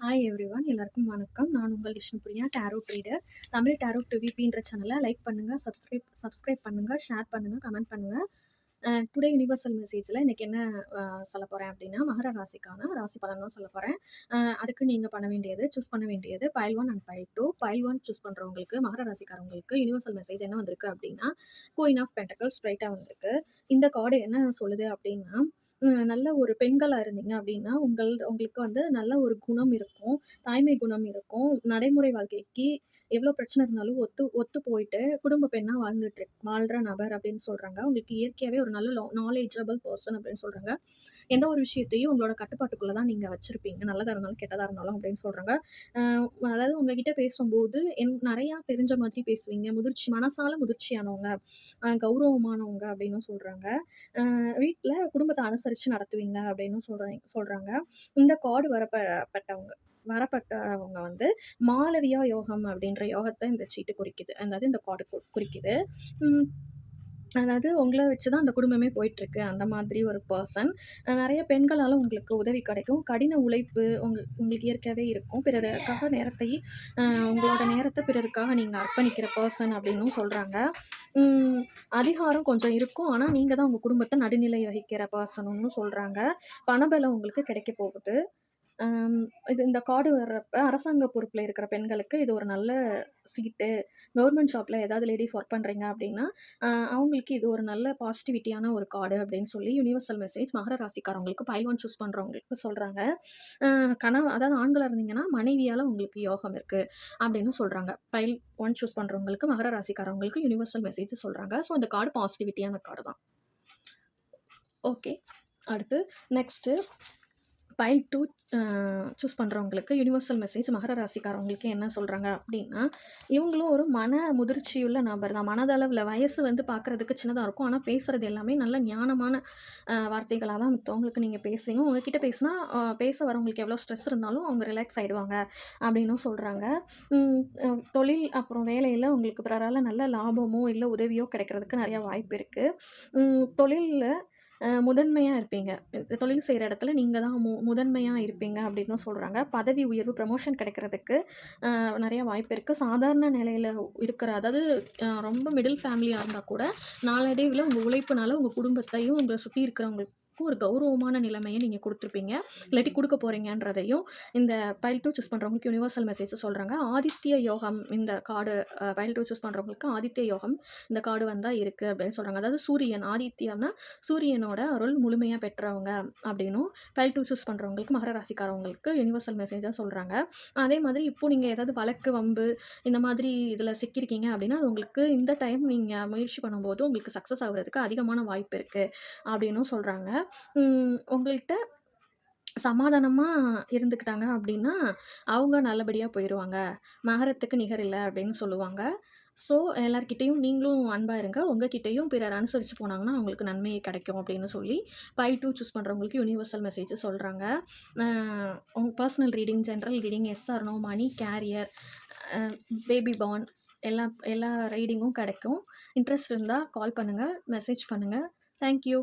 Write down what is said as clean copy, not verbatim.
Hi everyone எல்லாருக்கும் வணக்கம். நான் உங்கள் Vishnupriya tarot reader. Tamil tarot விபின்ற சேனலை லைக் பண்ணுங்கள், சப்ஸ்கிரைப் பண்ணுங்கள், ஷேர் பண்ணுங்கள், கமெண்ட் பண்ணுங்கள். டுடே யுனிவர்சல் மெசேஜில் இன்றைக்கி என்ன சொல்ல போகிறேன் அப்படின்னா, மகர ராசிக்கான ராசி பலன் தான் சொல்ல போகிறேன். அதுக்கு நீங்கள் பண்ண வேண்டியது, சூஸ் பண்ண வேண்டியது file 1 and file 2. File 1 choose பண்ணுறவங்களுக்கு, மகர ராசிக்காரவங்களுக்கு யுனிவர்சல் மெசேஜ் என்ன வந்திருக்கு அப்படின்னா, குயின் ஆஃப் பென்டக்கிள்ஸ் ஸ்ட்ரைட்டாக வந்திருக்கு. இந்த கார்டு என்ன சொல்லுது அப்படின்னா, நல்ல ஒரு பெண்களா இருந்தீங்க அப்படின்னா, உங்களுக்கு வந்து நல்ல ஒரு குணம் இருக்கும். தாய்மை குணம் இருக்கும். நடைமுறை வாழ்க்கைக்கு எவ்வளோ பிரச்சனை இருந்தாலும் ஒத்து ஒத்து போயிட்டு குடும்ப பெண்ணா வாழ்ற நபர் அப்படின்னு சொல்றாங்க. உங்களுக்கு இயற்கையாவே ஒரு நல்ல நாலேட்ஜபிள் பெர்சன் அப்படின்னு சொல்றாங்க. எந்த ஒரு விஷயத்தையும் உங்களோட கட்டுப்பாட்டுக்குள்ள தான் நீங்க வச்சிருப்பீங்க. நல்லதா இருந்தாலும், கெட்டதா இருந்தாலும் அப்படின்னு சொல்றாங்க. அ அதாவது உங்ககிட்ட பேசும்போது நெறையா தெரிஞ்ச மாதிரி பேசுவீங்க. மனசால முதிர்ச்சியானவங்க, கௌரவமானவங்க அப்படின்னும் சொல்றாங்க. வீட்ல குடும்பத்த அனுசரிச்சு நடத்துவீங்க அப்படின்னு சொல்றாங்க. இந்த கார்டு வரப்பட்டவங்க வந்து மாளவியா யோகம் அப்படின்ற யோகத்த இந்த சீட்டு குறிக்குது. அதாவது இந்த கார்டு குறிக்குது. ம். அதாவது உங்கள வச்சு தான் அந்த குடும்பமே போயிட்டுருக்கு. அந்த மாதிரி ஒரு பெர்சன். நெறைய பெண்களால உங்களுக்கு உதவி கிடைக்கும். கடின உழைப்பு உங்களுக்கு இயற்கையாவே இருக்கும். பிறருக்காக உங்களோட நேரத்த பிறருக்காக நீங்க அர்ப்பணிக்கிற பெர்சன் அப்படின்னும் சொல்றாங்க. அதிகாரம் கொஞ்சம் இருக்கும். ஆனா, நீங்க தான் உங்க குடும்பத்த நடுநிலை வகிக்கிற பெர்சனுன்னு சொல்றாங்க. பணபலம் உங்களுக்கு கிடைக்க போகுது. அம் இந்த கார்டு வர்றப்ப அரசாங்க பொறுப்புல இருக்கிற பெண்களுக்கு இது ஒரு நல்ல சீட்டு. கவர்மெண்ட் ஜாப்ல ஏதாவது லேடீஸ் ஒர்க் பண்றீங்க அப்படின்னா, அ அவங்களுக்கு இது ஒரு நல்ல பாசிட்டிவிட்டியான ஒரு கார்டு அப்படின்னு சொல்லி யுனிவர்சல் மெசேஜ் மகர ராசிக்காரவங்களுக்கு பைல் 1 சூஸ் பண்றவங்களுக்கு சொல்றாங்க. அதாவது ஆண்களா இருந்தீங்கன்னா, மனைவியால உங்களுக்கு யோகம் இருக்கு அப்படின்னு சொல்றாங்க. பைல் 1 சூஸ் பண்றவங்களுக்கு மகர ராசிக்காரவங்களுக்கு யுனிவர்சல் மெசேஜ் சொல்றாங்க. ஸோ இந்த கார்டு பாசிட்டிவிட்டியான கார்டு தான். ஓகே. அடுத்து நெக்ஸ்ட்டு பைல் 2 சூஸ் பண்ணுறவங்களுக்கு யுனிவர்சல் மெசேஜ் மகர ராசிக்காரவங்களுக்கு என்ன சொல்கிறாங்க அப்படின்னா, இவங்களும் ஒரு மன முதிர்ச்சியுள்ள நபர் தான். மனதளவில் வயசு வந்து பார்க்குறதுக்கு சின்னதாக இருக்கும். ஆனால் பேசுகிறது எல்லாமே நல்ல ஞானமான வார்த்தைகளாக தான் மத்தவங்களுக்கு நீங்கள் பேசுவீங்க. உங்ககிட்ட பேசினா பேச வரவங்களுக்கு எவ்வளோ ஸ்ட்ரெஸ் இருந்தாலும் அவங்க ரிலாக்ஸ் ஆகிடுவாங்க அப்படின்னும் சொல்கிறாங்க. தொழில் அப்புறம் வேலையில் உங்களுக்கு பிறரால் நல்ல லாபமோ இல்லை உதவியோ கிடைக்கிறதுக்கு நிறையா வாய்ப்பு இருக்குது. தொழிலில் முதன்மையா இருப்பீங்க. தொழில் செய்ற இடத்துல நீங்க தான் முதன்மையா இருப்பீங்க அப்டின்னும் சொல்றாங்க. பதவி உயர்வு, ப்ரமோஷன் கிடைக்கிறதுக்கு நெறைய வாய்ப்பு இருக்கு. சாதாரண நிலையில இருக்கிற அதாவது ரொம்ப மிடில் ஃபேமிலியா இருந்தா கூட, நாளடைவில உங்க உழைப்புனால உங்க குடும்பத்தையும், உங்கள சுத்தி இருக்கிறவங்களுக்கும் ஒரு கௌரவமான நிலைமைய நீங்க குடுத்துருப்பீங்க. இல்லாட்டி குடுக்க போறீங்கன்றதையும் இந்த பைல் 2 சூஸ் பண்றவங்களுக்கு யுனிவர்சல் மெசேஜ் சொல்றாங்க. ஆதித்ய யோகம் இந்த கார்டு பைல் 2 சூஸ் பண்றவங்களுக்கு ஆதித்ய யோகம் இந்த கார்டு வந்தா இருக்கு அப்டின்னு சொல்றாங்க. அதாவது சூரியன் ஆதித்யம்னா சூரியனோட அருள் முழுமையாக பெற்றவங்க அப்படின்னும் பைல் 2 சூஸ் பண்ணுறவங்களுக்கு மகர ராசிக்காரவங்களுக்கு யுனிவர்சல் மெசேஜாக சொல்கிறாங்க. அதே மாதிரி இப்போ நீங்கள் ஏதாவது வழக்கு வம்பு இந்த மாதிரி இதில் சிக்கியிருக்கீங்க அப்படின்னா அது உங்களுக்கு இந்த டைம் நீங்கள் முயற்சி பண்ணும்போது உங்களுக்கு சக்ஸஸ் ஆகுறதுக்கு அதிகமான வாய்ப்பு இருக்குது அப்படின்னும் சொல்கிறாங்க. உங்கள்கிட்ட சமாதானமாக இருந்துக்கிட்டாங்க அப்படின்னா அவங்க நல்லபடியாக போயிடுவாங்க. மகரத்துக்கு நிகர் இல்லை அப்படின்னு சொல்லுவாங்க. ஸோ எல்லார்கிட்டயும் நீங்களும் அன்பா இருங்க. உங்ககிட்டயும் பிறர் அனுசரிச்சு போனாங்கன்னா, அவங்களுக்கு நன்மை கிடைக்கும் அப்படின்னு சொல்லி, பைல் 2 சூஸ் பண்றவங்களுக்கு யுனிவர்சல் மெசேஜ் சொல்றாங்க. அ உங்க personal reading, general reading, yes or no, money, career, uh baby born எல்லா எல்லா ரீடிங்கும் கிடைக்கும். இன்ட்ரெஸ்ட் இருந்தா கால் பண்ணுங்க, மெசேஜ் பண்ணுங்க. Thank you.